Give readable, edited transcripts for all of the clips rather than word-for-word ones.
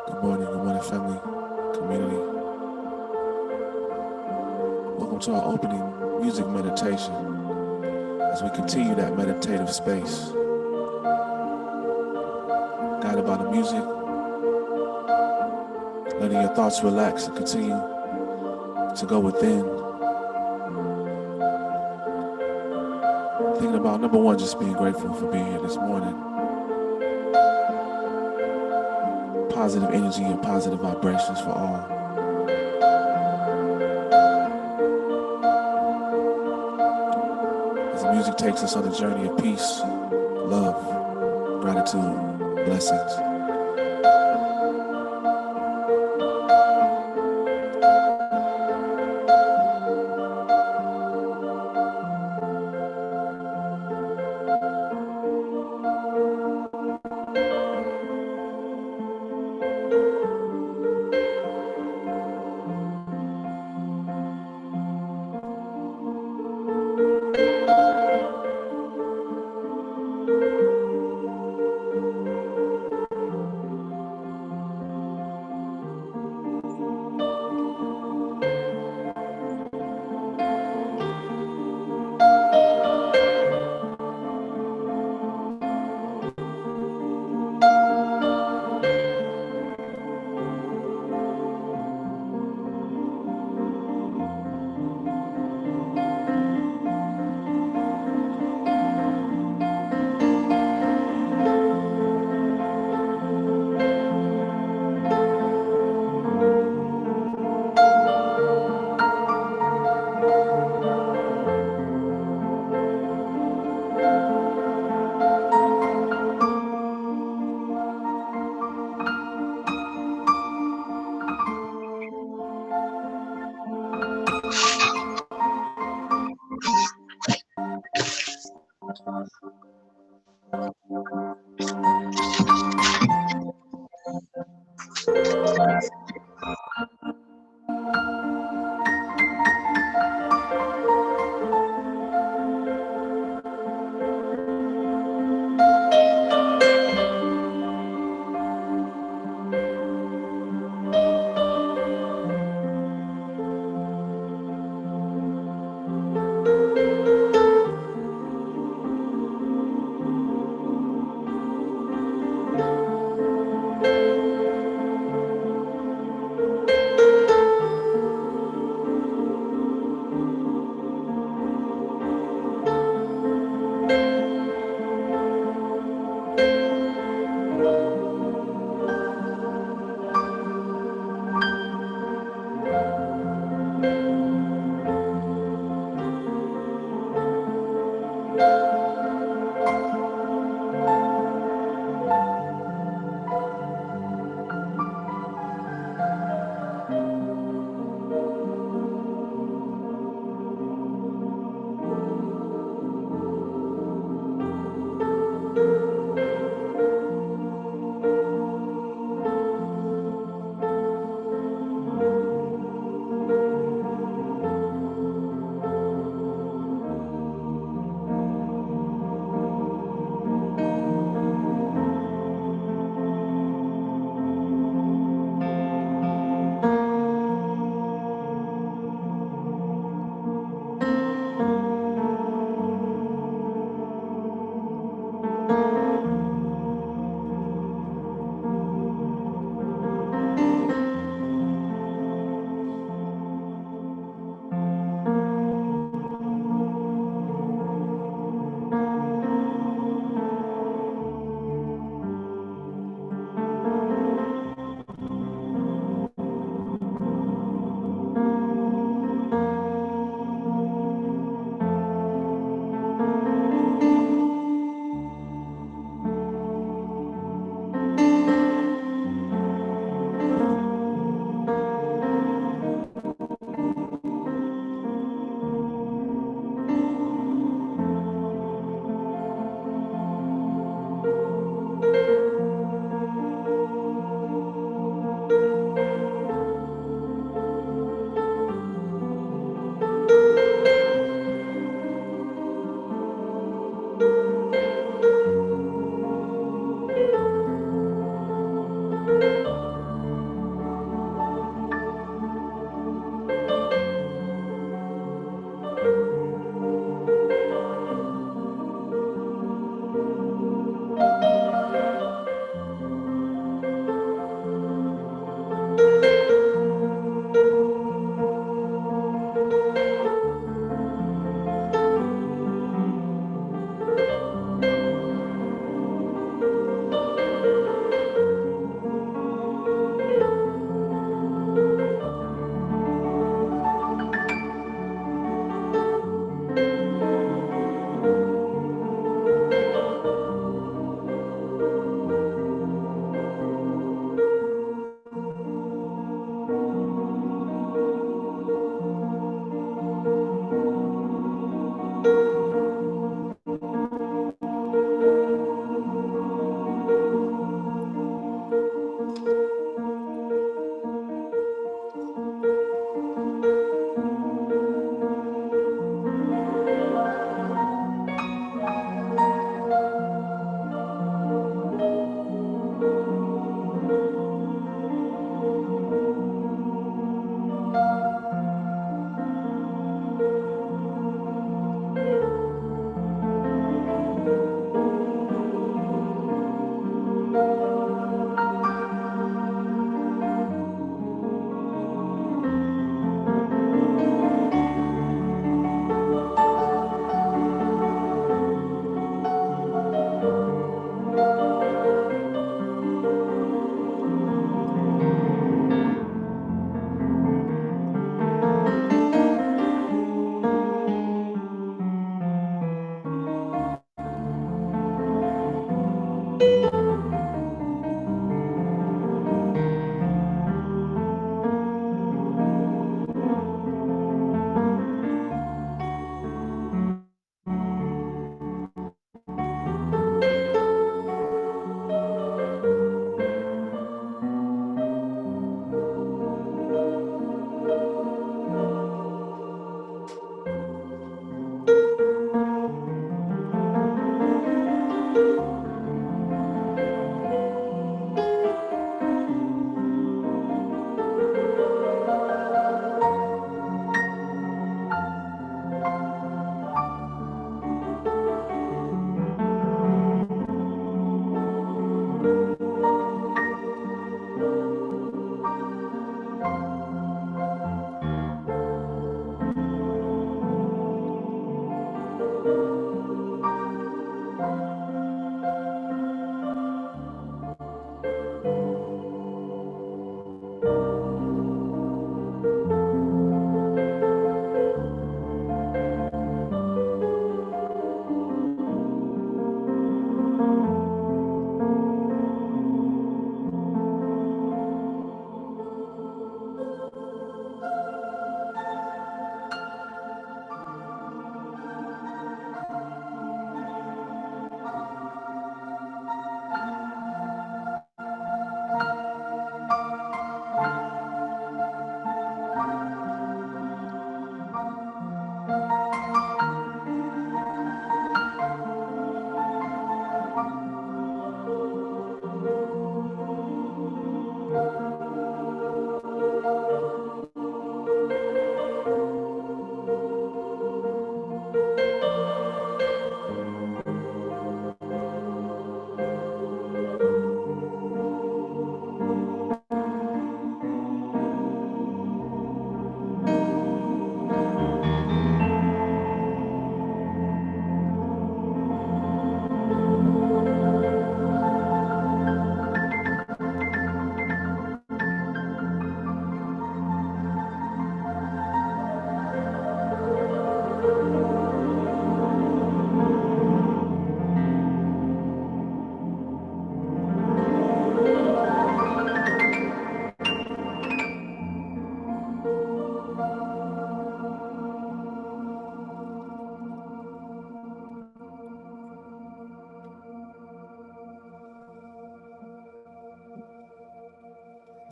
Good morning, family, community. Welcome to our opening music meditation as we continue that meditative space. Guided by the music, letting your thoughts relax and continue to go within. Thinking about number one, just being grateful for being here this morning. Positive energy and positive vibrations for all. As the music takes us on a journey of peace, love, gratitude, blessings.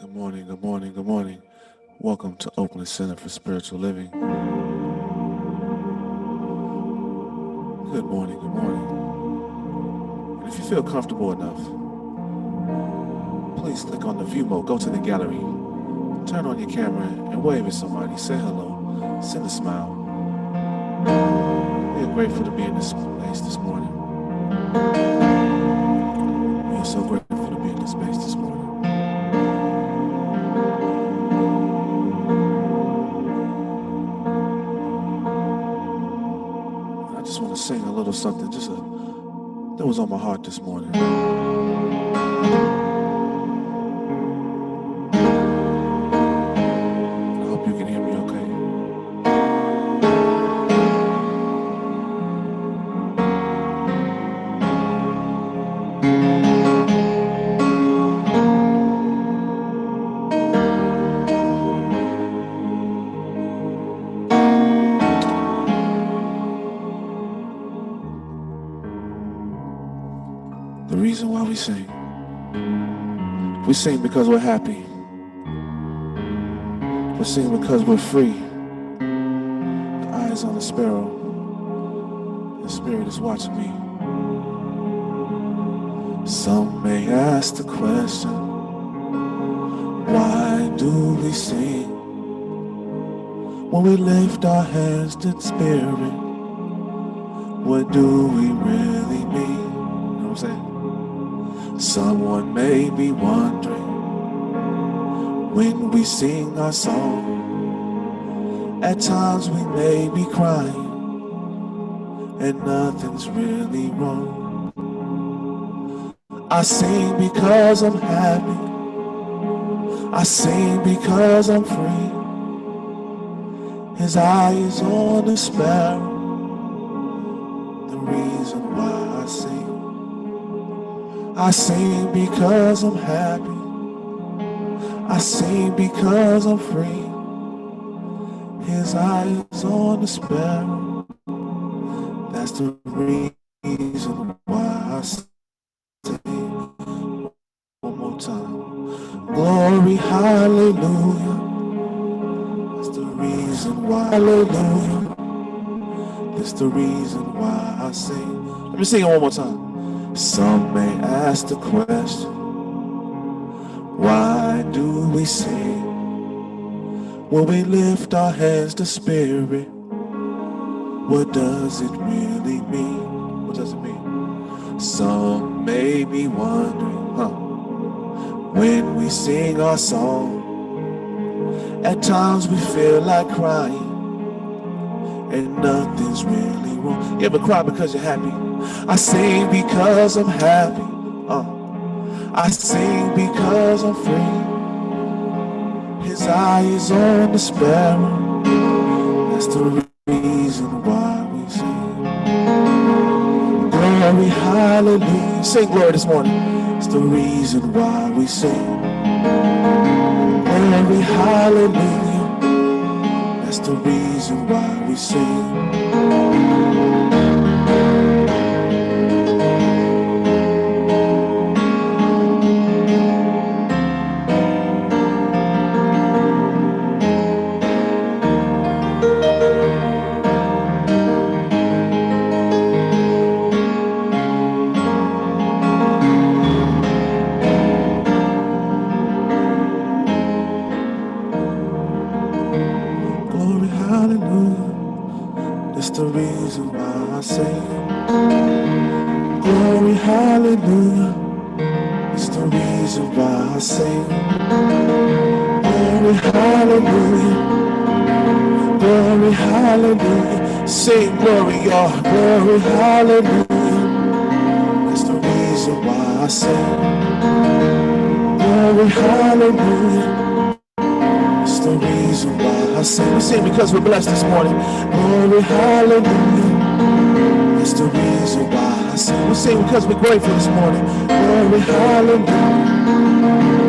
Good morning, good morning, good morning. Welcome to Oakland Center for Spiritual Living. Good morning, good morning. And if you feel comfortable enough, please click on the view mode, go to the gallery, turn on your camera and wave at somebody, say hello, send a smile. We are grateful to be in this space this morning. We are so grateful to be in this space this morning. I just want to sing a little something that was on my heart this morning. I hope you can hear me okay. The reason why we sing because we're happy. We sing because we're free. The eyes on the sparrow. The spirit is watching me. Some may ask the question, why do we sing when we lift our hands to spirit? What do we really mean? You know what I'm saying? Someone may be wondering, when we sing our song, at times we may be crying, and nothing's really wrong. I sing because I'm happy. I sing because I'm free. His eye is on the sparrow, the reason why I sing. I sing because I'm happy. I sing because I'm free. His eye is on the sparrow. That's the reason why I sing. One more time. Glory, hallelujah. That's the reason why. Hallelujah. That's the reason why I sing. Let me sing it one more time. Some may ask the question, why do we sing when we lift our hands to spirit? What does it really mean? What does it mean? Some may be wondering, when we sing our song, at times we feel like crying, and nothing's really wrong. You ever cry because you're happy? I sing because I'm happy. I sing because I'm free. His eye is on the sparrow. That's the reason why we sing. Glory, hallelujah. Sing glory this morning. It's the reason why we sing. Glory, hallelujah. That's the reason why we sing. Glory, hallelujah. That's the reason why I sing. Glory, hallelujah. It's the reason why I sing. Glory, hallelujah. Glory, hallelujah. Sing glory, y'all. Glory, hallelujah. That's the reason why I sing. Glory, hallelujah. It's the reason why I sing. We sing because we're blessed this morning. Glory, hallelujah. It's the reason why I sing. We sing because we're grateful this morning. Glory, hallelujah.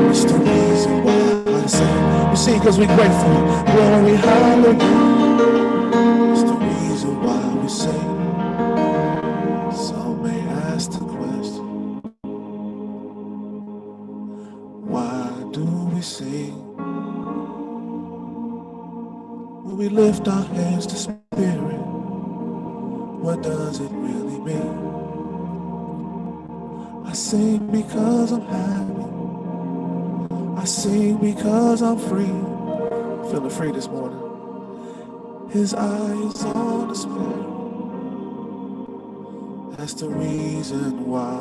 It's the reason why I sing. We sing because we're grateful. Glory, hallelujah. It's the reason why we sing. Some may ask the question, why do we sing sing, when we lift our hands to spirit, what does it really mean? I sing because I'm happy. I sing because I'm free. Feeling free this morning. His eyes on the sparrow. That's the reason why.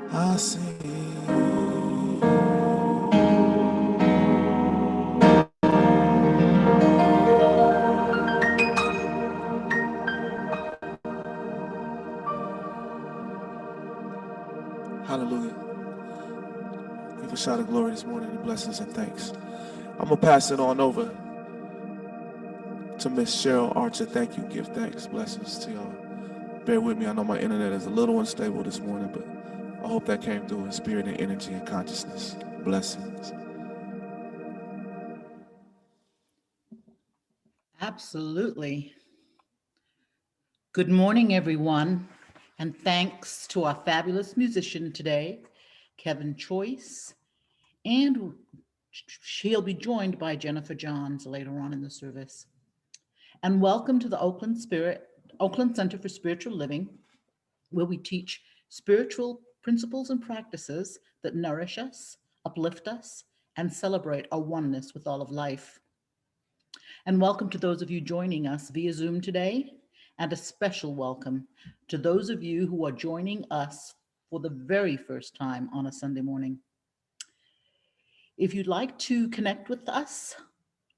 I sing. Hallelujah. Give a shout of glory this morning and blessings and thanks. I'm going to pass it on over to Miss Cheryl Archer. Thank you. Give thanks. Blessings to y'all. Bear with me. I know my internet is a little unstable this morning, but I hope that came through in spirit and energy and consciousness. Blessings. Absolutely. Good morning, everyone, and thanks to our fabulous musician today, Kevin Choice, and she'll be joined by Jennifer Johns later on in the service. And welcome to the Oakland Center for Spiritual Living, where we teach spiritual principles and practices that nourish us, uplift us, and celebrate our oneness with all of life. And welcome to those of you joining us via Zoom today, and a special welcome to those of you who are joining us for the very first time on a Sunday morning. If you'd like to connect with us,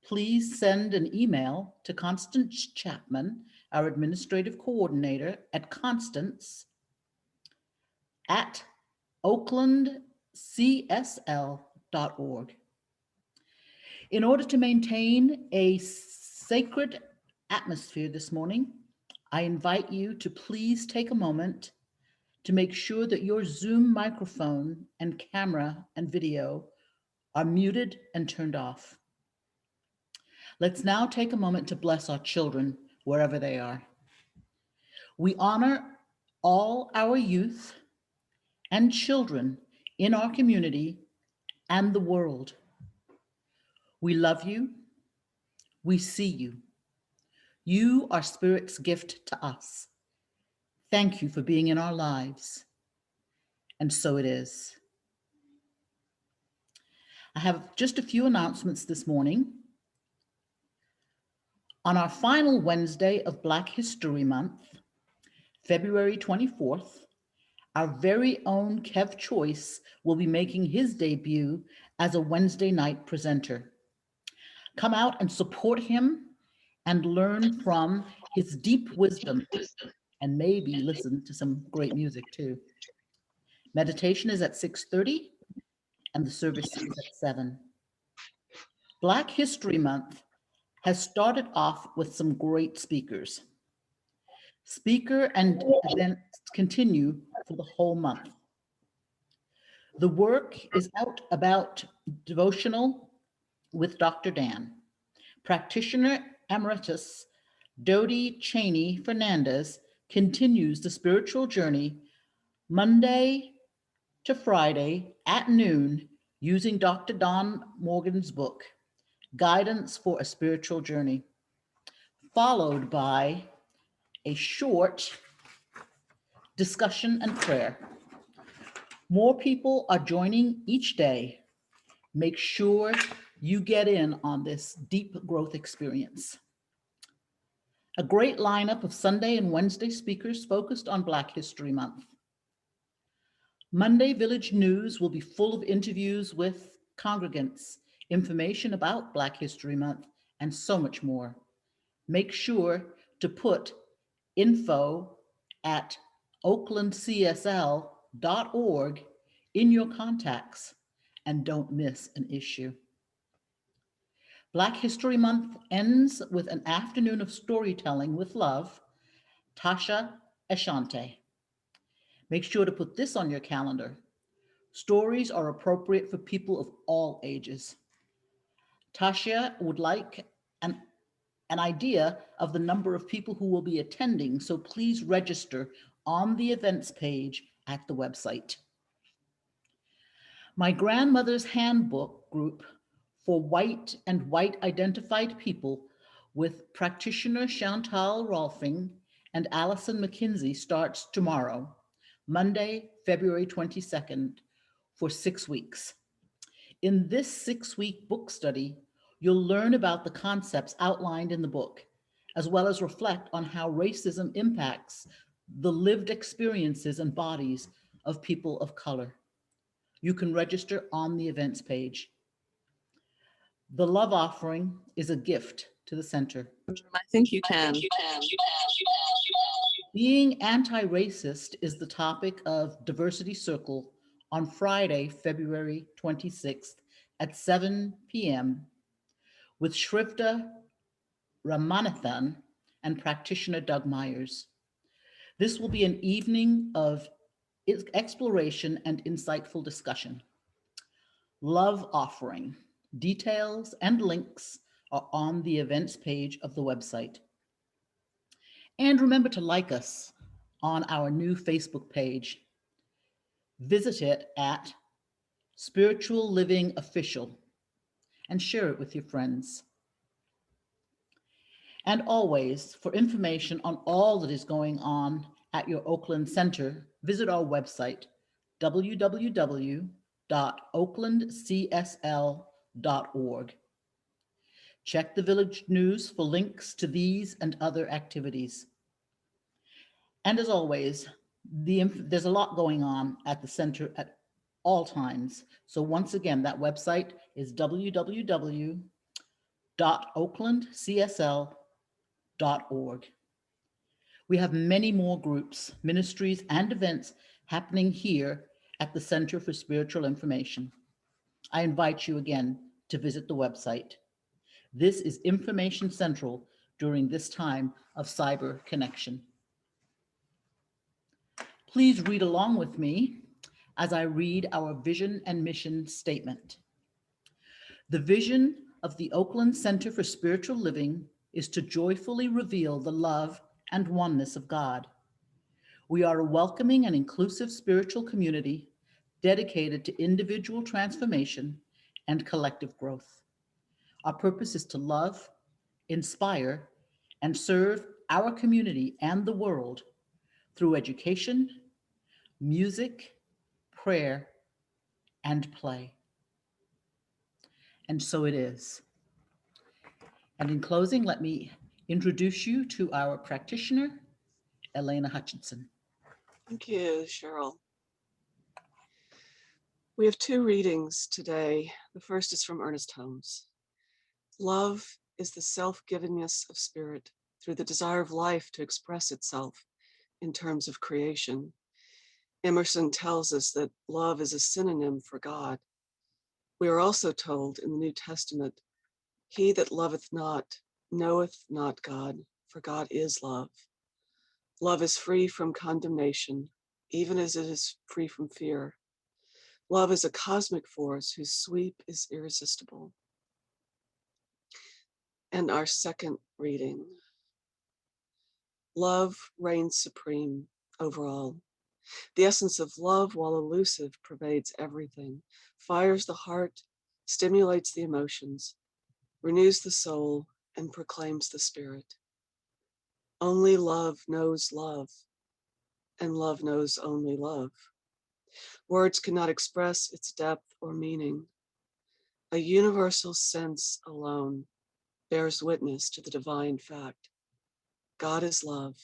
please send an email to Constance Chapman, our administrative coordinator, at constance@oaklandcsl.org. In order to maintain a sacred atmosphere this morning, I invite you to please take a moment to make sure that your Zoom microphone and camera and video are muted and turned off. Let's now take a moment to bless our children wherever they are. We honor all our youth and children in our community and the world. We love you. We see you. You are Spirit's gift to us. Thank you for being in our lives. And so it is. I have just a few announcements this morning. On our final Wednesday of Black History Month, February 24th, our very own Kev Choice will be making his debut as a Wednesday night presenter. Come out and support him and learn from his deep wisdom, and maybe listen to some great music too. Meditation is at 6:30 and the service is at 7. Black History Month has started off with some great speakers. Speaker and events continue for the whole month. The work is out about devotional with Dr. Dan. Practitioner Emeritus Dodie Cheney Fernandez continues the spiritual journey Monday to Friday at noon using Dr. Don Morgan's book, Guidance for a Spiritual Journey, followed by a short discussion and prayer. More people are joining each day. Make sure you get in on this deep growth experience. A great lineup of Sunday and Wednesday speakers focused on Black History Month. Monday Village News will be full of interviews with congregants, information about Black History Month, and so much more. Make sure to put info@oaklandcsl.org in your contacts and don't miss an issue. Black History Month ends with an afternoon of storytelling with love, Tasha Ashante. Make sure to put this on your calendar. Stories are appropriate for people of all ages. Tasha would like an idea of the number of people who will be attending, so please register on the events page at the website. My grandmother's handbook group for white and white identified people with practitioner Chantal Rolfing and Allison McKinsey starts tomorrow, Monday, February 22nd, for 6 weeks. In this 6-week book study, you'll learn about the concepts outlined in the book, as well as reflect on how racism impacts the lived experiences and bodies of people of color. You can register on the events page. The love offering is a gift to the center. I think you can. Being anti-racist is the topic of Diversity Circle on Friday, February 26th at 7 p.m. with Shrivda Ramanathan and practitioner Doug Myers. This will be an evening of exploration and insightful discussion. Love offering. Details and links are on the events page of the website. And remember to like us on our new Facebook page. Visit it at Spiritual Living Official and share it with your friends. And always, for information on all that is going on at your Oakland Center, visit our website, www.oaklandcsl.org. Check the Village News for links to these and other activities. And as always, there's a lot going on at the center at all times. So once again, that website is www.oaklandcsl.org. We have many more groups, ministries, and events happening here at the Center for Spiritual Information. I invite you again to visit the website. This is Information Central during this time of cyber connection. Please read along with me as I read our vision and mission statement. The vision of the Oakland Center for Spiritual Living is to joyfully reveal the love and oneness of God. We are a welcoming and inclusive spiritual community dedicated to individual transformation and collective growth. Our purpose is to love, inspire, and serve our community and the world through education, music, prayer, and play. And so it is. And in closing, let me introduce you to our practitioner, Elena Hutchinson. Thank you, Cheryl. We have 2 readings today. The first is from Ernest Holmes. Love is the self-givingness of spirit through the desire of life to express itself in terms of creation. Emerson tells us that love is a synonym for God. We are also told in the New Testament, he that loveth not knoweth not God, for God is love. Love is free from condemnation, even as it is free from fear. Love is a cosmic force whose sweep is irresistible. And our second reading. Love reigns supreme over all. The essence of love, while elusive, pervades everything, fires the heart, stimulates the emotions, renews the soul, and proclaims the spirit. Only love knows love, and love knows only love. Words cannot express its depth or meaning. A universal sense alone bears witness to the divine fact. God is love,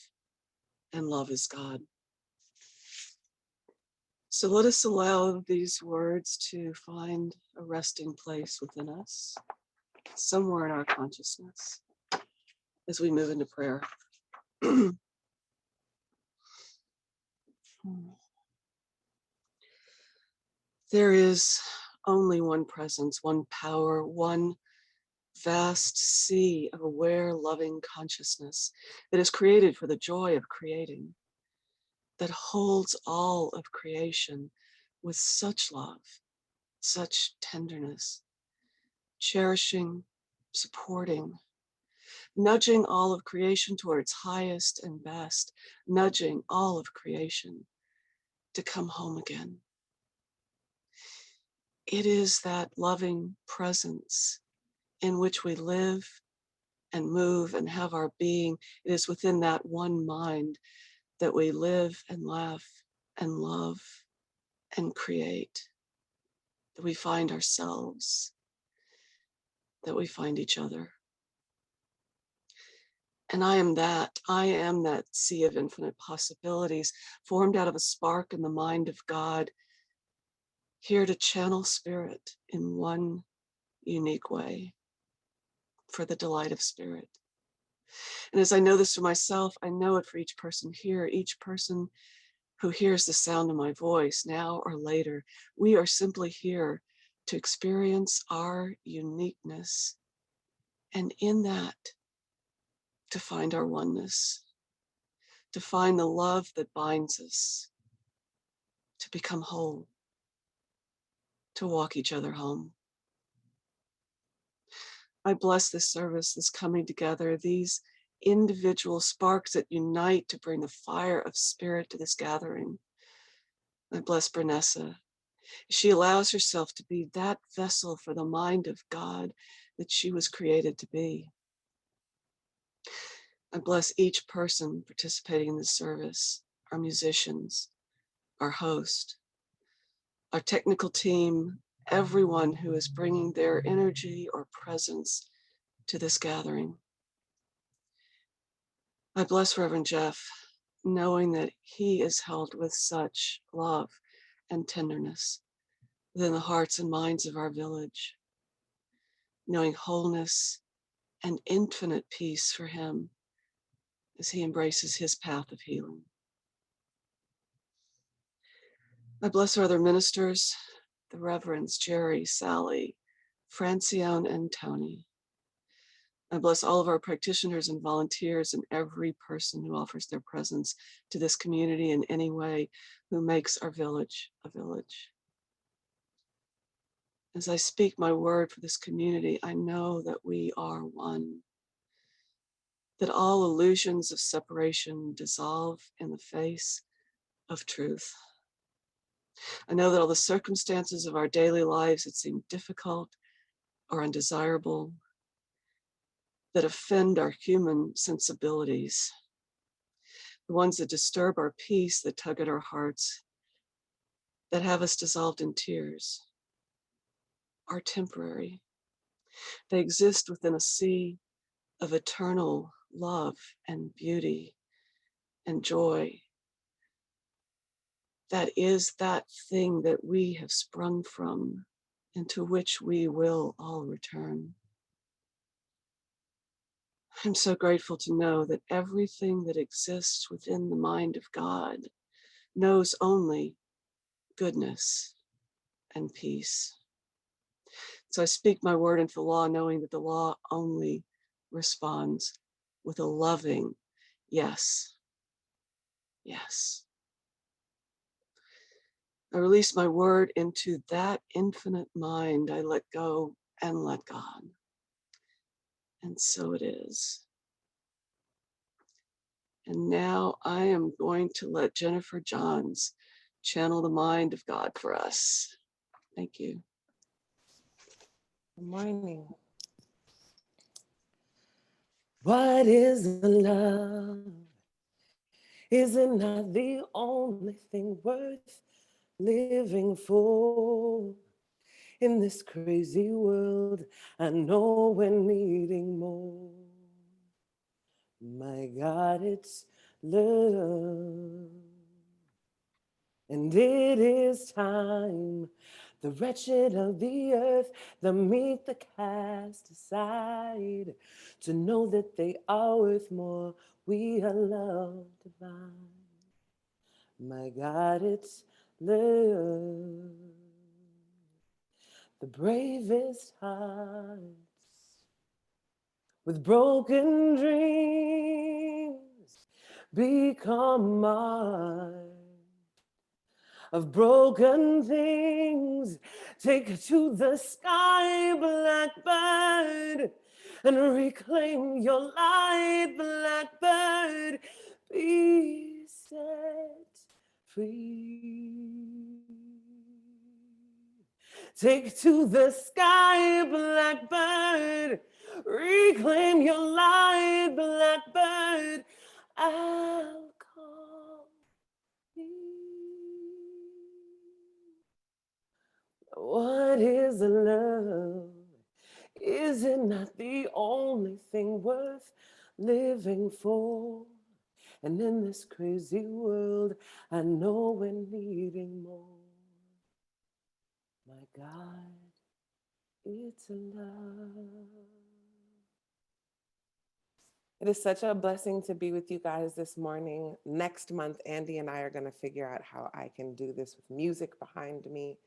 and love is God. So let us allow these words to find a resting place within us, somewhere in our consciousness, as we move into prayer. There is only one presence, one power, one vast sea of aware, loving consciousness that is created for the joy of creating, that holds all of creation with such love, such tenderness, cherishing, supporting, nudging all of creation toward its highest and best, nudging all of creation to come home again. It is that loving presence in which we live and move and have our being. It is within that one mind that we live and laugh and love and create, that we find ourselves, that we find each other. And I am that sea of infinite possibilities, formed out of a spark in the mind of God, here to channel spirit in one unique way for the delight of spirit. And as I know this for myself, I know it for each person here, each person who hears the sound of my voice now or later. We are simply here to experience our uniqueness, and in that, to find our oneness, to find the love that binds us, to become whole, to walk each other home. I bless this service, this coming together, these individual sparks that unite to bring the fire of spirit to this gathering. I bless Branessa. She allows herself to be that vessel for the mind of God that she was created to be. I bless each person participating in this service, our musicians, our host, our technical team, everyone who is bringing their energy or presence to this gathering. I bless Reverend Jeff, knowing that he is held with such love and tenderness within the hearts and minds of our village, knowing wholeness and infinite peace for him as he embraces his path of healing. I bless our other ministers, the Reverends Jerry, Sally, Francione, and Tony. I bless all of our practitioners and volunteers and every person who offers their presence to this community in any way, who makes our village a village. As I speak my word for this community, I know that we are one, that all illusions of separation dissolve in the face of truth. I know that all the circumstances of our daily lives that seem difficult or undesirable, that offend our human sensibilities, the ones that disturb our peace, that tug at our hearts, that have us dissolved in tears, are temporary. They exist within a sea of eternal love and beauty and joy. That is that thing that we have sprung from, into which we will all return. I'm so grateful to know that everything that exists within the mind of God knows only goodness and peace. So I speak my word into the law, knowing that the law only responds with a loving yes, yes. I release my word into that infinite mind. I let go and let God. And so it is. And now I am going to let Jennifer Johns channel the mind of God for us. Thank you. Good morning. What is love? Is it not the only thing worth living for? In this crazy world, I know we're needing more. My God, it's love. And it is time, the wretched of the earth, the meek, the cast aside, to know that they are worth more. We are love divine. My God, it's love. The bravest hearts with broken dreams become mine. Of broken things, take to the sky, blackbird, and reclaim your light, blackbird. Be set free. Take to the sky, blackbird. Reclaim your light, blackbird. I'll call thee. What is love? Is it not the only thing worth living for? And in this crazy world, I know we're needing more. My God, it's love. It is such a blessing to be with you guys this morning. Next month, Andy and I are going to figure out how I can do this with music behind me.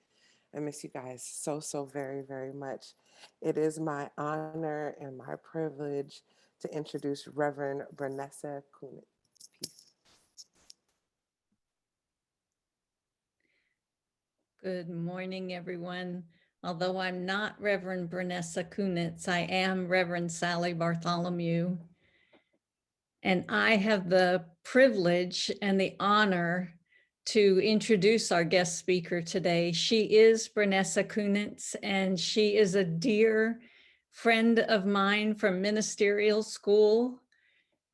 I miss you guys so, so very, very much. It is my honor and my privilege to introduce Reverend Branessa Kunitz. Peace. Good morning, everyone. Although I'm not Reverend Branessa Kunitz, I am Reverend Sally Bartholomew. And I have the privilege and the honor to introduce our guest speaker today. She is Branessa Kunitz, and she is a dear friend of mine from ministerial school.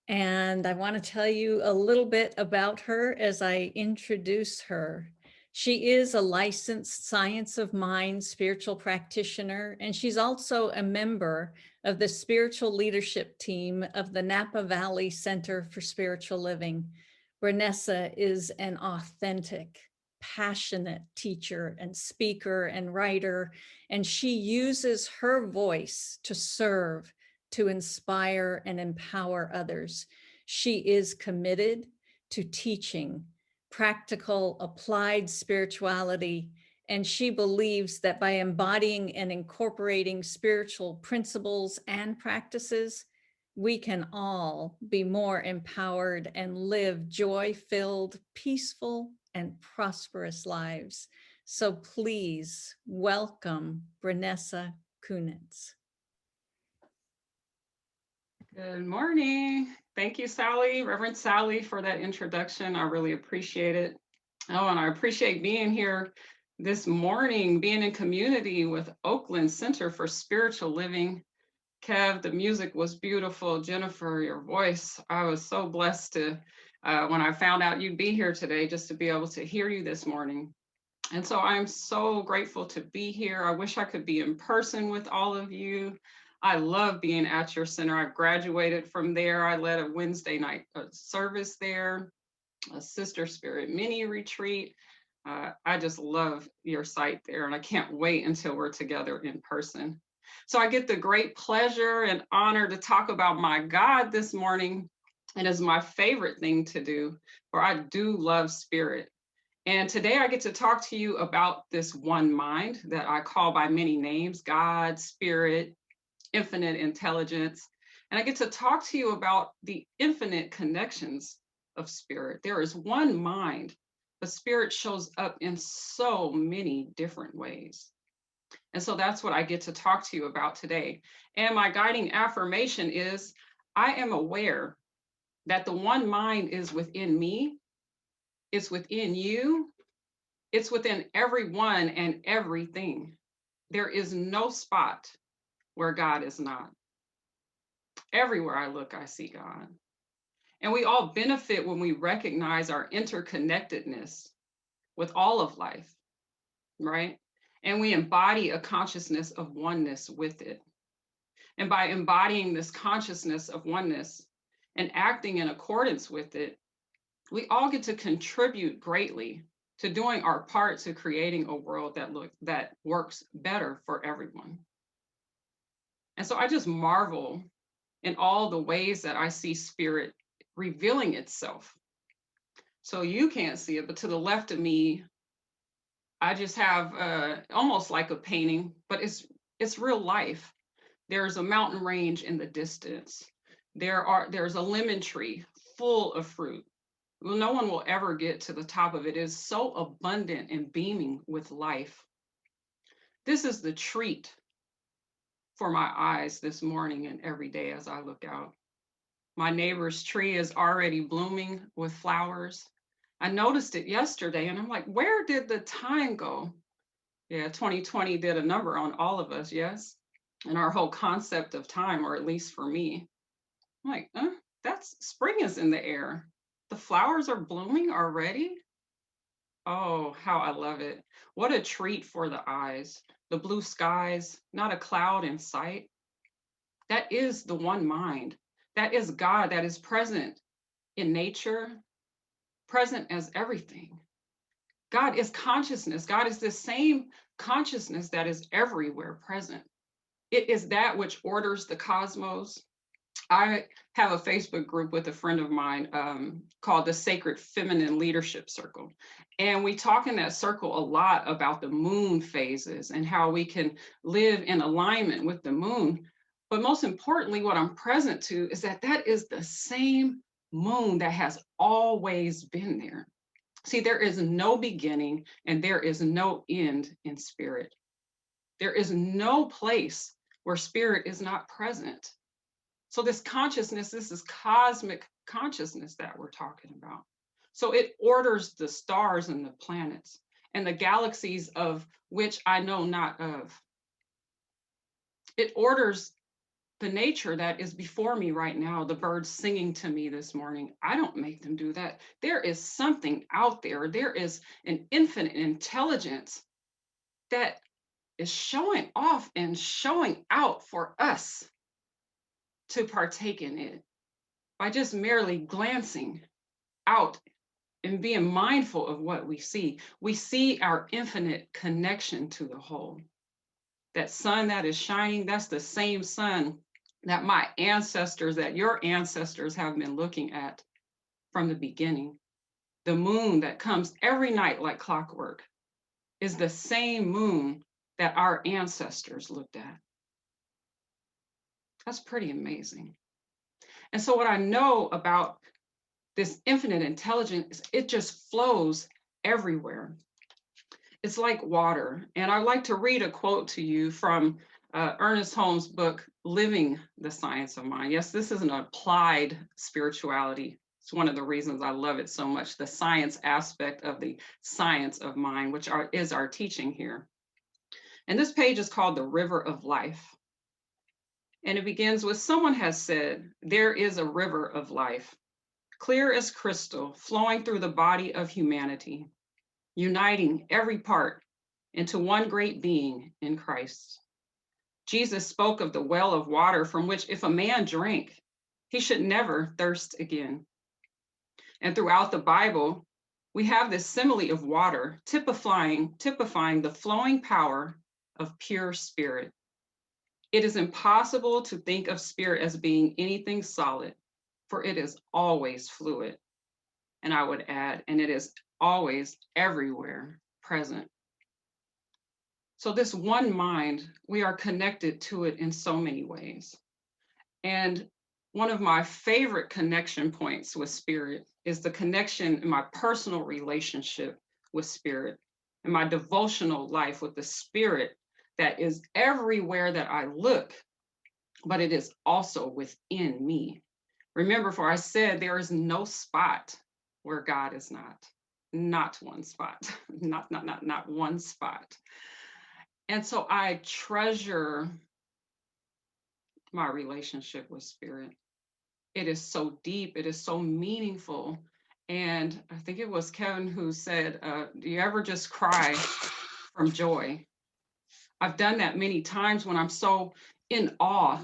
And I want to tell you a little bit about her as I introduce her. She is a licensed science of mind spiritual practitioner, and she's also a member of the spiritual leadership team of the Napa Valley Center for Spiritual Living. Branessa is an authentic, passionate teacher and speaker and writer, and she uses her voice to serve, to inspire and empower others. She is committed to teaching practical, applied spirituality, and she believes that by embodying and incorporating spiritual principles and practices, we can all be more empowered and live joy-filled, peaceful, and prosperous lives. So please welcome Branessa Kunitz. Good morning. Thank you, Sally, Reverend Sally, for that introduction. I really appreciate it. Oh, and I appreciate being here this morning, being in community with Oakland Center for Spiritual Living. Kev, the music was beautiful. Jennifer, your voice, I was so blessed to, when I found out you'd be here today, just to be able to hear you this morning. And so I'm so grateful to be here. I wish I could be in person with all of you. I love being at your center. I graduated from there. I led a Wednesday night service there, a Sister Spirit mini retreat. I just love your site there, and I can't wait until we're together in person. So I get the great pleasure and honor to talk about my God this morning. It is my favorite thing to do, for I do love spirit. And today I get to talk to you about this one mind that I call by many names: God, spirit, infinite intelligence. And I get to talk to you about the infinite connections of spirit. There is one mind, but spirit shows up in so many different ways. And so that's what I get to talk to you about today. And my guiding affirmation is, I am aware that the one mind is within me, it's within you, it's within everyone and everything. There is no spot where God is not. Everywhere I look, I see God. And we all benefit when we recognize our interconnectedness with all of life, right? And we embody a consciousness of oneness with it. And by embodying this consciousness of oneness and acting in accordance with it, we all get to contribute greatly to doing our part to creating a world that works better for everyone. And so I just marvel in all the ways that I see spirit revealing itself. So you can't see it, but to the left of me, I just have almost like a painting, but it's real life. There's a mountain range in the distance. There's a lemon tree full of fruit. Well, no one will ever get to the top of it. It is so abundant and beaming with life. This is the treat for my eyes this morning and every day as I look out. My neighbor's tree is already blooming with flowers. I noticed it yesterday and I'm like, where did the time go? Yeah, 2020 did a number on all of us, yes? And our whole concept of time, or at least for me. I'm like, that's spring is in the air. The flowers are blooming already. Oh, how I love it. What a treat for the eyes. The blue skies, not a cloud in sight. That is the one mind. That is God that is present in nature, present as everything. God is consciousness. God is the same consciousness that is everywhere present. It is that which orders the cosmos. I have a Facebook group with a friend of mine called the Sacred Feminine Leadership Circle. And we talk in that circle a lot about the moon phases and how we can live in alignment with the moon. But most importantly, what I'm present to is that that is the same moon that has always been there. See, there is no beginning and there is no end in spirit. There is no place where spirit is not present. So this consciousness, this is cosmic consciousness that we're talking about. So it orders the stars and the planets and the galaxies of which I know not of. It orders the nature that is before me right now, the birds singing to me this morning. I don't make them do that. There is something out there. There is an infinite intelligence that is showing off and showing out for us to partake in it by just merely glancing out and being mindful of what we see. We see our infinite connection to the whole. That sun that is shining, that's the same sun that my ancestors, that your ancestors have been looking at from the beginning. The moon that comes every night like clockwork is the same moon that our ancestors looked at. That's pretty amazing. And so what I know about this infinite intelligence, it just flows everywhere. It's like water. And I'd like to read a quote to you from Ernest Holmes' book, Living the Science of Mind. Yes, this is an applied spirituality. It's one of the reasons I love it so much, the science aspect of the science of mind, which is our teaching here. And this page is called The River of Life. And it begins with, someone has said, there is a river of life, clear as crystal, flowing through the body of humanity, uniting every part into one great being in Christ. Jesus spoke of the well of water from which if a man drank, he should never thirst again. And throughout the Bible, we have this simile of water typifying the flowing power of pure spirit. It is impossible to think of spirit as being anything solid, for it is always fluid. And I would add, and it is always everywhere present. So this one mind, we are connected to it in so many ways. And one of my favorite connection points with spirit is the connection in my personal relationship with spirit and my devotional life with the spirit that is everywhere that I look, but it is also within me. Remember, for I said there is no spot where God is not one spot, not one spot. And so I treasure my relationship with spirit. It is so deep, it is so meaningful. And I think it was Kevin who said, do you ever just cry from joy? I've done that many times when I'm so in awe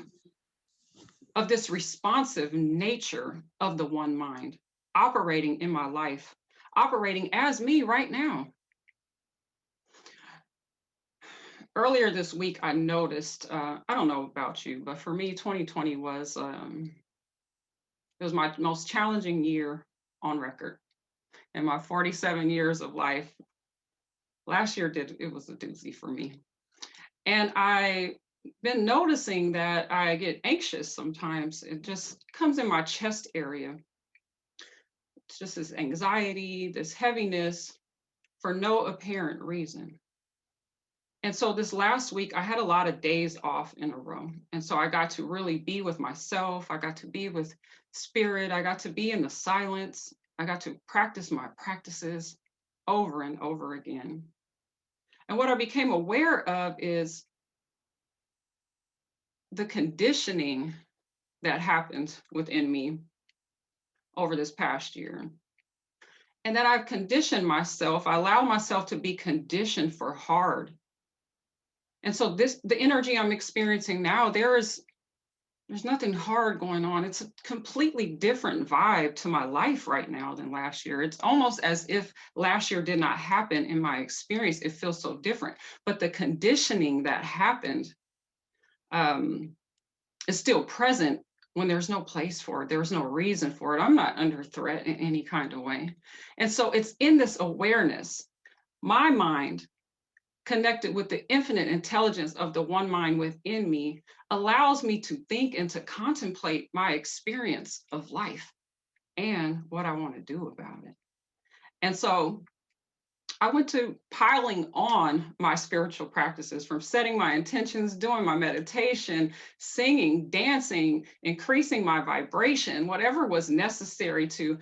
of this responsive nature of the one mind operating in my life, operating as me right now. Earlier this week, I noticed, I don't know about you, but for me, 2020 was, it was my most challenging year on record. In my 47 years of life, last year it was a doozy for me. And I've been noticing that I get anxious sometimes. It just comes in my chest area. It's just this anxiety, this heaviness for no apparent reason. And so this last week, I had a lot of days off in a row. And so I got to really be with myself. I got to be with spirit. I got to be in the silence. I got to practice my practices over and over again. And what I became aware of is the conditioning that happened within me over this past year. And that I've conditioned myself, I allow myself to be conditioned for hard. And so the energy I'm experiencing now, there's nothing hard going on. It's a completely different vibe to my life right now than last year. It's almost as if last year did not happen in my experience. It feels so different. But the conditioning that happened is still present when there's no place for it. There's no reason for it. I'm not under threat in any kind of way. And so it's in this awareness, my mind connected with the infinite intelligence of the one mind within me allows me to think and to contemplate my experience of life and what I want to do about it. And so I went to piling on my spiritual practices, from setting my intentions, doing my meditation, singing, dancing, increasing my vibration, whatever was necessary to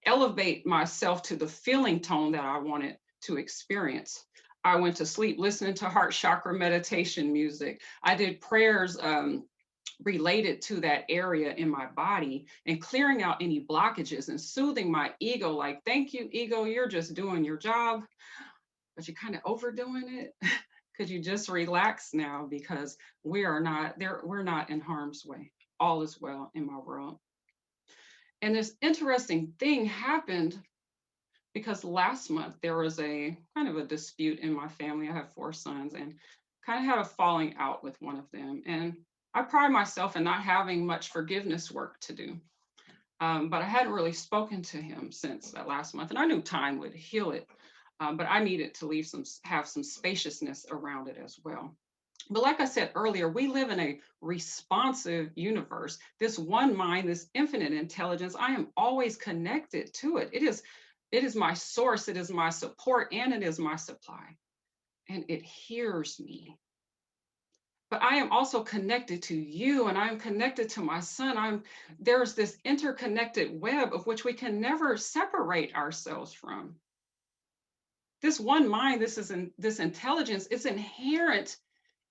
elevate myself to the feeling tone that I wanted to experience. I went to sleep listening to heart chakra meditation music. I did prayers related to that area in my body and clearing out any blockages and soothing my ego, like, thank you, ego, you're just doing your job, but you're kind of overdoing it. Could you just relax now, because we're not in harm's way. All is well in my world. And this interesting thing happened because last month there was a kind of a dispute in my family. I have 4 sons and kind of had a falling out with one of them. And I pride myself in not having much forgiveness work to do. But I hadn't really spoken to him since that last month, and I knew time would heal it. But I needed to have some spaciousness around it as well. But like I said earlier, we live in a responsive universe. This one mind, this infinite intelligence, I am always connected to it. It is my source, it is my support, and it is my supply. And it hears me. But I am also connected to you, and I'm connected to my son. There's this interconnected web of which we can never separate ourselves from. This one mind, this intelligence, is inherent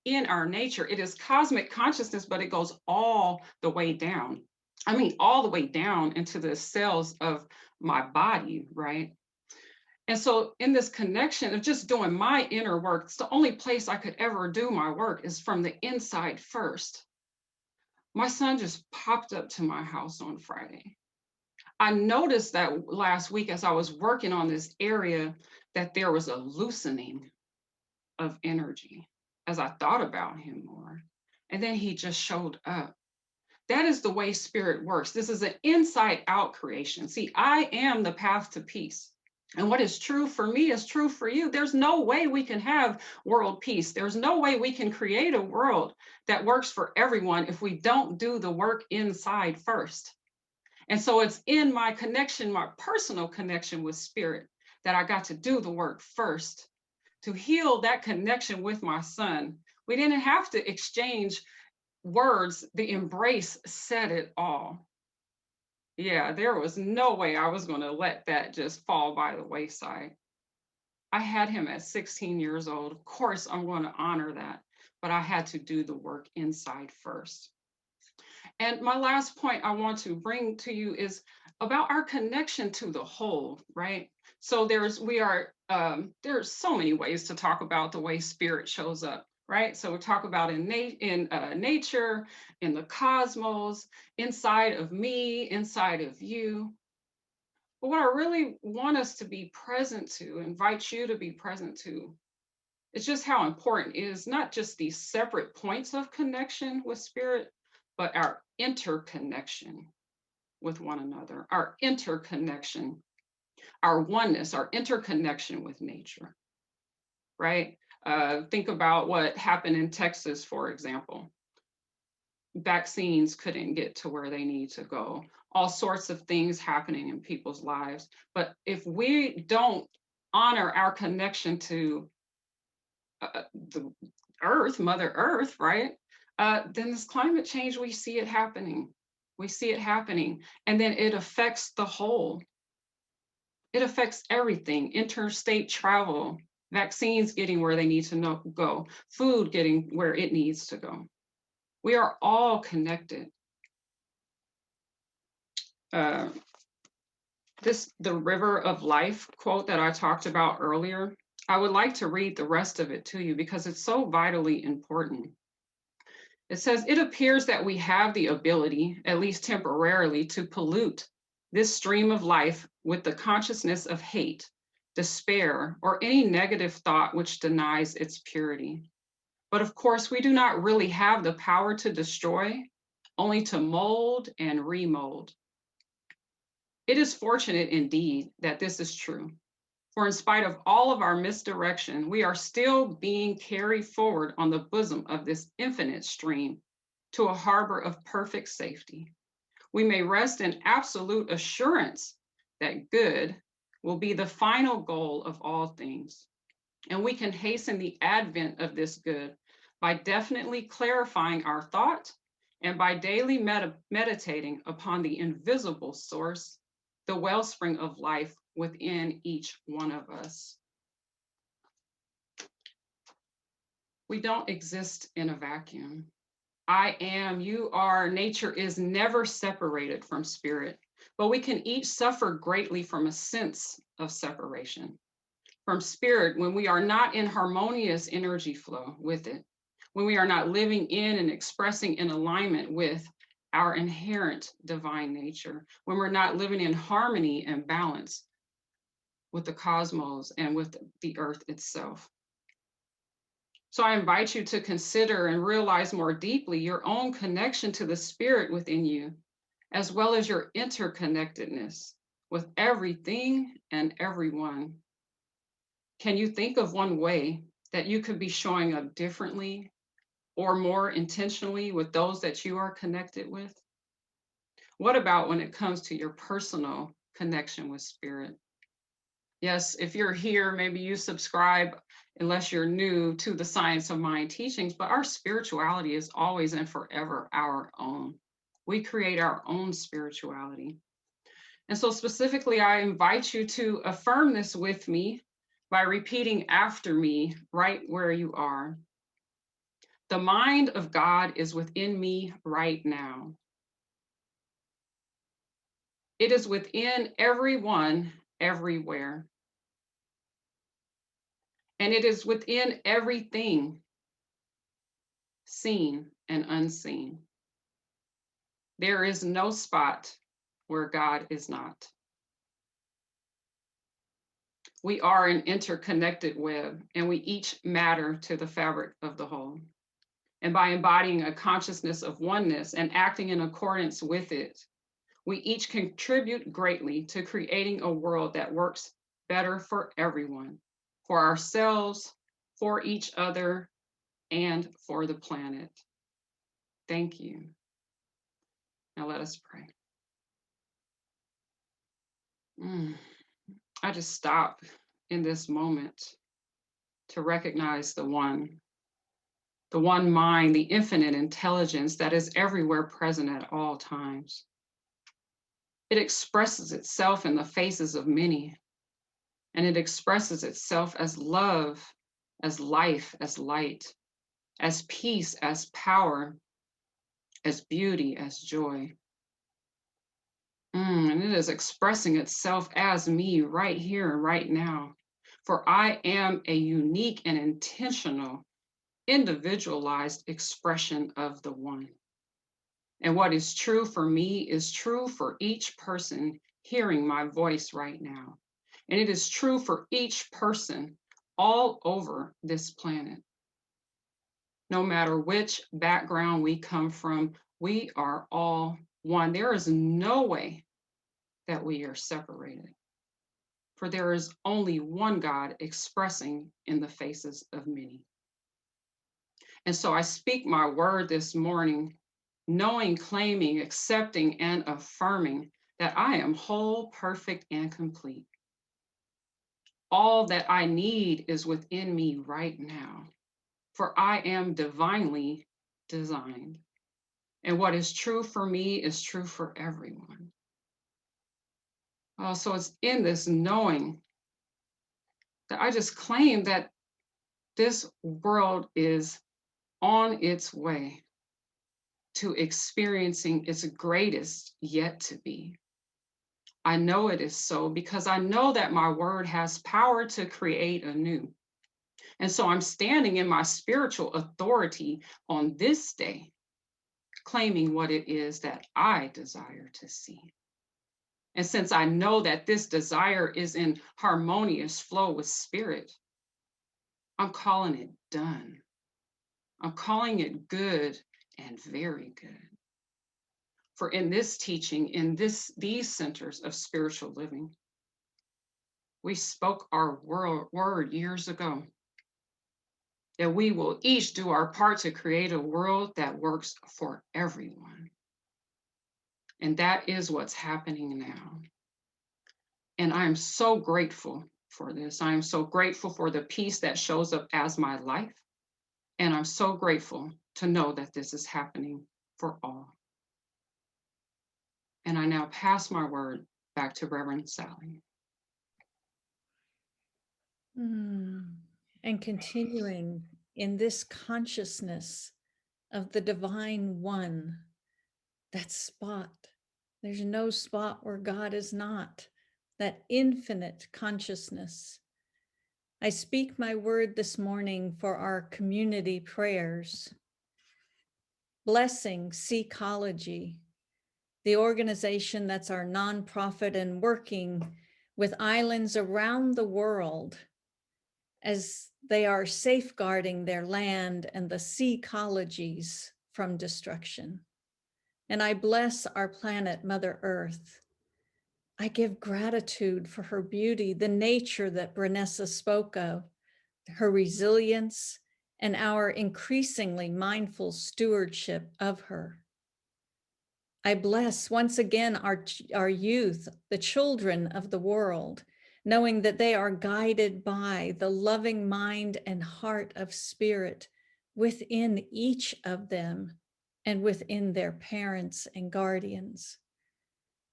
in our nature. It is cosmic consciousness, but it goes all the way down. I mean, all the way down into the cells of my body, right? And so in this connection of just doing my inner work, it's the only place I could ever do my work is from the inside first. My son just popped up to my house on Friday. I noticed that last week as I was working on this area that there was a loosening of energy as I thought about him more. And then he just showed up. That is the way spirit works. This is an inside out creation. See, I am the path to peace. And what is true for me is true for you. There's no way we can have world peace. There's no way we can create a world that works for everyone if we don't do the work inside first. And so it's in my connection, my personal connection with spirit, that I got to do the work first to heal that connection with my son. We didn't have to exchange words. The embrace said it all. Yeah, there was no way I was going to let that just fall by the wayside. I had him at 16 years old. Of course, I'm going to honor that, but I had to do the work inside first. And my last point I want to bring to you is about our connection to the whole, right? So there's so many ways to talk about the way spirit shows up. Right? So we talk about in nature, in the cosmos, inside of me, inside of you. But what I really want us to be present to, invite you to be present to, is just how important is not just these separate points of connection with spirit, but our interconnection with one another, our interconnection, our oneness, our interconnection with nature, right? Think about what happened in Texas, for example. Vaccines couldn't get to where they need to go. All sorts of things happening in people's lives. But if we don't honor our connection to the earth, Mother Earth, right? Then this climate change, we see it happening. We see it happening. And then it affects the whole. It affects everything: interstate travel, vaccines getting where they need to go, food getting where it needs to go. We are all connected. The river of life quote that I talked about earlier, I would like to read the rest of it to you because it's so vitally important. It says, it appears that we have the ability, at least temporarily, to pollute this stream of life with the consciousness of hate, despair, or any negative thought which denies its purity. But of course, we do not really have the power to destroy, only to mold and remold. It is fortunate indeed that this is true. For in spite of all of our misdirection, we are still being carried forward on the bosom of this infinite stream to a harbor of perfect safety. We may rest in absolute assurance that good will be the final goal of all things. And we can hasten the advent of this good by definitely clarifying our thought and by daily meditating upon the invisible source, the wellspring of life within each one of us. We don't exist in a vacuum. I am, you are, nature is never separated from spirit, but we can each suffer greatly from a sense of separation from spirit when we are not in harmonious energy flow with it, when we are not living in and expressing in alignment with our inherent divine nature, when we're not living in harmony and balance with the cosmos and with the earth itself. So I invite you to consider and realize more deeply your own connection to the spirit within you, as well as your interconnectedness with everything and everyone. Can you think of one way that you could be showing up differently or more intentionally with those that you are connected with? What about when it comes to your personal connection with spirit? Yes, if you're here, maybe you subscribe, unless you're new to the Science of Mind teachings, but our spirituality is always and forever our own. We create our own spirituality. And so specifically, I invite you to affirm this with me by repeating after me right where you are. The mind of God is within me right now. It is within everyone, everywhere. And it is within everything, seen and unseen. There is no spot where God is not. We are an interconnected web, and we each matter to the fabric of the whole. And by embodying a consciousness of oneness and acting in accordance with it, we each contribute greatly to creating a world that works better for everyone, for ourselves, for each other, and for the planet. Thank you. Now let us pray. I just stop in this moment to recognize the one mind, the infinite intelligence that is everywhere present at all times. It expresses itself in the faces of many, and it expresses itself as love, as life, as light, as peace, as power, as beauty, as joy. And it is expressing itself as me right here, right now. For I am a unique and intentional, individualized expression of the one. And what is true for me is true for each person hearing my voice right now. And it is true for each person all over this planet. No matter which background we come from, we are all one. There is no way that we are separated, for there is only one God expressing in the faces of many. And so I speak my word this morning, knowing, claiming, accepting, and affirming that I am whole, perfect, and complete. All that I need is within me right now, for I am divinely designed. And what is true for me is true for everyone. Oh, so it's in this knowing that I just claim that this world is on its way to experiencing its greatest yet to be. I know it is so because I know that my word has power to create anew. And so I'm standing in my spiritual authority on this day, claiming what it is that I desire to see. And since I know that this desire is in harmonious flow with spirit, I'm calling it done. I'm calling it good and very good. For in this teaching, in these centers of spiritual living, we spoke our word years ago that we will each do our part to create a world that works for everyone. And that is what's happening now. And I am so grateful for this. I am so grateful for the peace that shows up as my life. And I'm so grateful to know that this is happening for all. And I now pass my word back to Reverend Sally. And continuing in this consciousness of the divine one, that spot, there's no spot where God is not, that infinite consciousness. I speak my word this morning for our community prayers. Blessing Seecology, the organization that's our nonprofit and working with islands around the world as they are safeguarding their land and the seecologies from destruction. And I bless our planet, Mother Earth. I give gratitude for her beauty, the nature that Branessa spoke of, her resilience, and our increasingly mindful stewardship of her. I bless once again our youth, the children of the world, knowing that they are guided by the loving mind and heart of spirit within each of them and within their parents and guardians.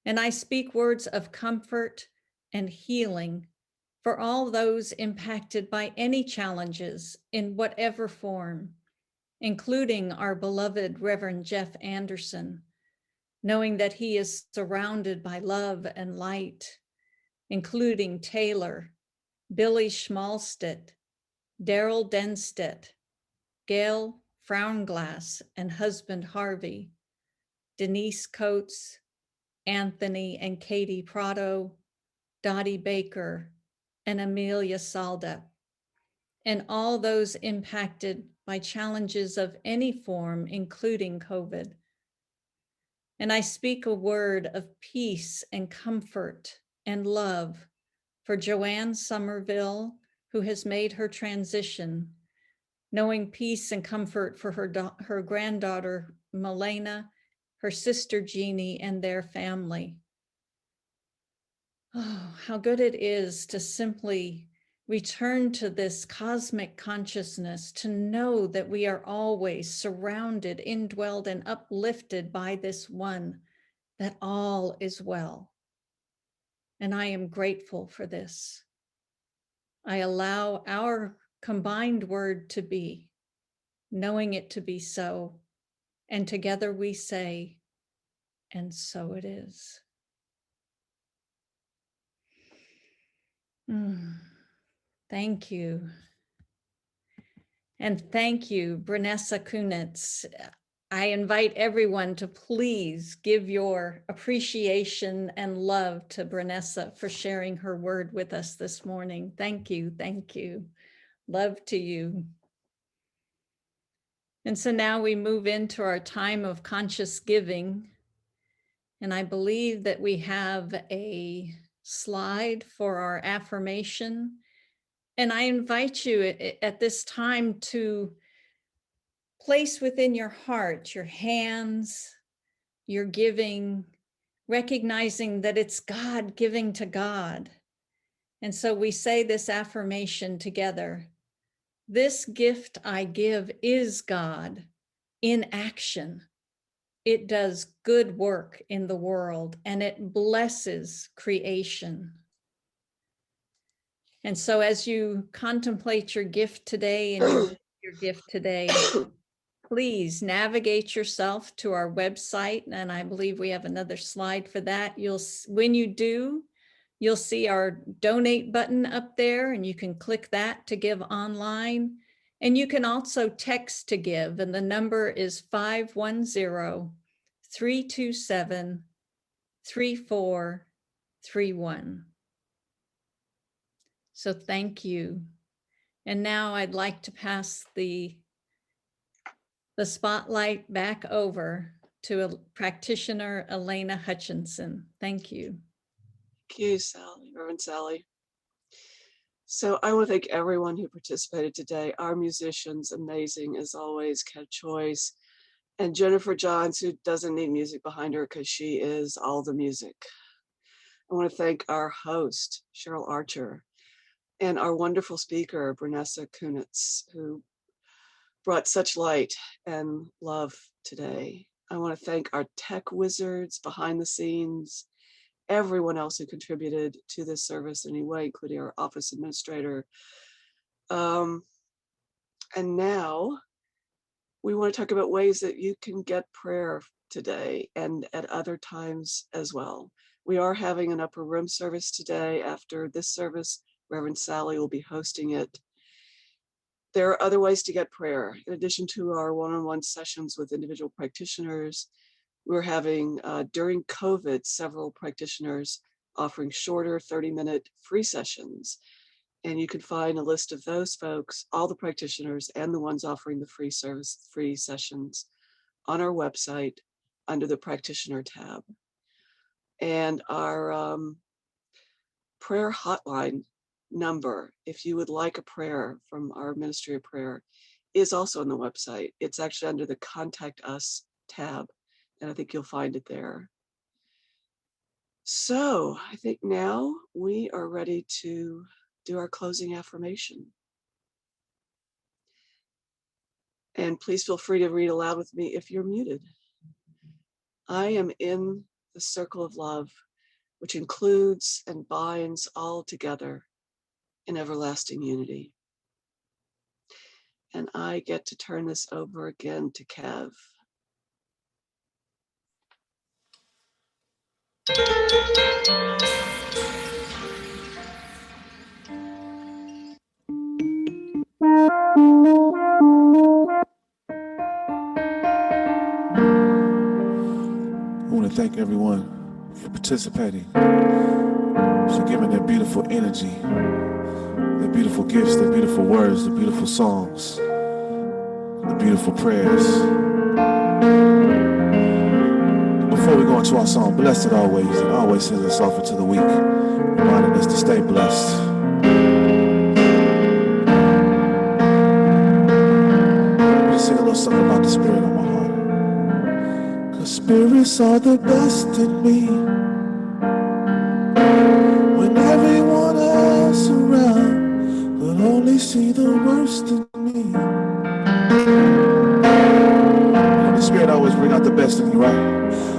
And I speak words of comfort and healing for all those impacted by any challenges in whatever form, including our beloved Reverend Jeff Anderson, knowing that he is surrounded by love and light, including Taylor, Billy Schmalstedt, Daryl Denstedt, Gail Fraunglass and husband Harvey, Denise Coates, Anthony and Katie Prado, Dottie Baker, and Amelia Salda, and all those impacted by challenges of any form, including COVID. And I speak a word of peace and comfort and love for Joanne Somerville, who has made her transition, knowing peace and comfort for her granddaughter, Milena, her sister, Jeannie, and their family. Oh, how good it is to simply return to this cosmic consciousness, to know that we are always surrounded, indwelled, and uplifted by this one, that all is well. And I am grateful for this. I allow our combined word to be, knowing it to be so, and together we say, and so it is. Thank you. And thank you, Branessa Kunitz. I invite everyone to please give your appreciation and love to Branessa for sharing her word with us this morning. Thank you, thank you. Love to you. And so now we move into our time of conscious giving. And I believe that we have a slide for our affirmation. And I invite you at this time to place within your heart, your hands, your giving, recognizing that it's God giving to God. And so we say this affirmation together. This gift I give is God in action. it does good work in the world and it blesses creation. And so as you contemplate your gift today and you your gift today, please navigate yourself to our website. And I believe we have another slide for that. When you do, you'll see our donate button up there and you can click that to give online. And you can also text to give, and the number is 510-327-3431. So thank you. And now I'd like to pass the spotlight back over to a practitioner, Elena Hutchinson. Thank you. Thank you, Sally, Reverend Sally. So I want to thank everyone who participated today. Our musicians, amazing as always, Kev Choice, and Jennifer Johns, who doesn't need music behind her because she is all the music. I want to thank our host, Cheryl Archer, and our wonderful speaker, Branessa Kunitz, who brought such light and love today. I want to thank our tech wizards behind the scenes, everyone else who contributed to this service in any way, including our office administrator. And now we want to talk about ways that you can get prayer today and at other times as well. We are having an upper room service today. After this service, Reverend Sally will be hosting it. There are other ways to get prayer. In addition to our one-on-one sessions with individual practitioners, we're having, during COVID, several practitioners offering shorter 30-minute free sessions. And you can find a list of those folks, all the practitioners and the ones offering the free sessions on our website under the Practitioner tab. And our prayer hotline number, if you would like a prayer from our Ministry of Prayer, is also on the website. It's actually under the Contact Us tab, and I think you'll find it there. So I think now we are ready to do our closing affirmation. And please feel free to read aloud with me if you're muted. I am in the circle of love, which includes and binds all together in everlasting unity. And I get to turn this over again to Kev. I want to thank everyone for participating, for giving their beautiful energy, their beautiful gifts, their beautiful words, their beautiful songs, the beautiful prayers. Before we go into our song, blessed always, and always sends us off into the week, reminding us to stay blessed. Just sing a little something about the Spirit on my heart. 'Cause spirits are the best in me. When everyone else around could only see the worst in me. The Spirit always bring out the best in you, right?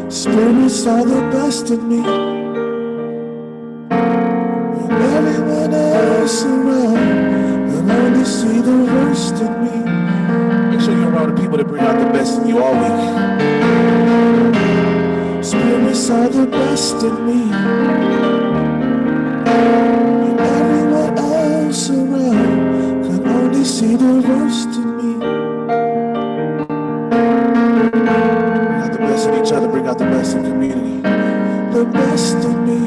Spirits are the best in me. When everyone else around could only see the worst in me. Make sure you're around the people that bring out the best in you all week. Spirits are the best in me. When everyone else around could only see the worst in me. Bring out the best in each other, bring out the best in community. The best in me.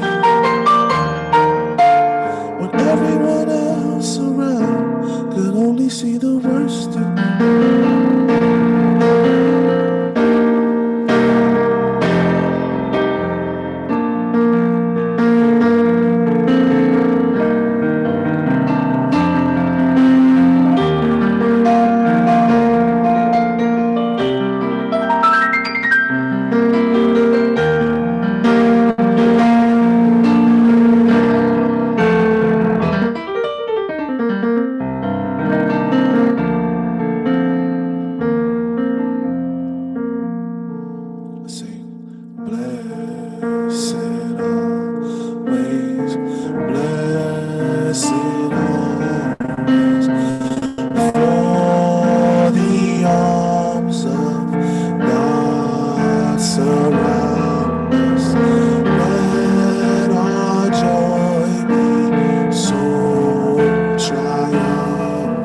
When everyone else around could only see the worst in me.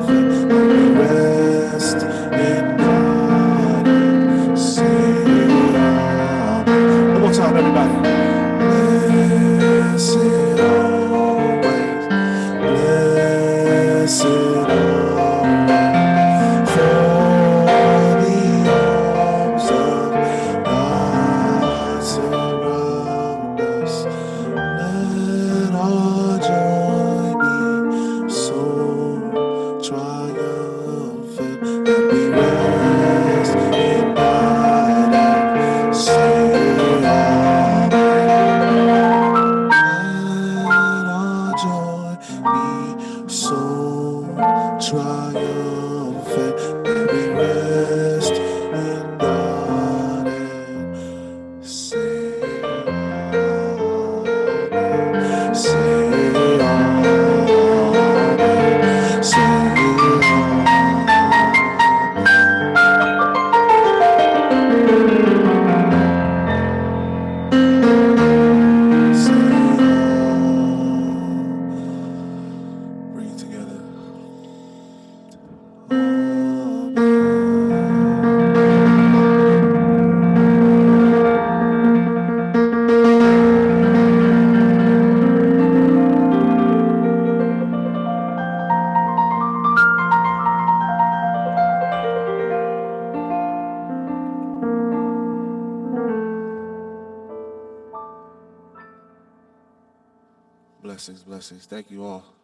triumphant, and we rest in God and say amen. One more time, everybody. Blessed always, blessed always, for the arms of God surround us. Let our joy be so triumphant that we rest in God and say amen. Let our joy be so triumphant that we rest in God and say amen. Say amen. Say amen. Say amen. Bring it together. Blessings, blessings. Thank you all.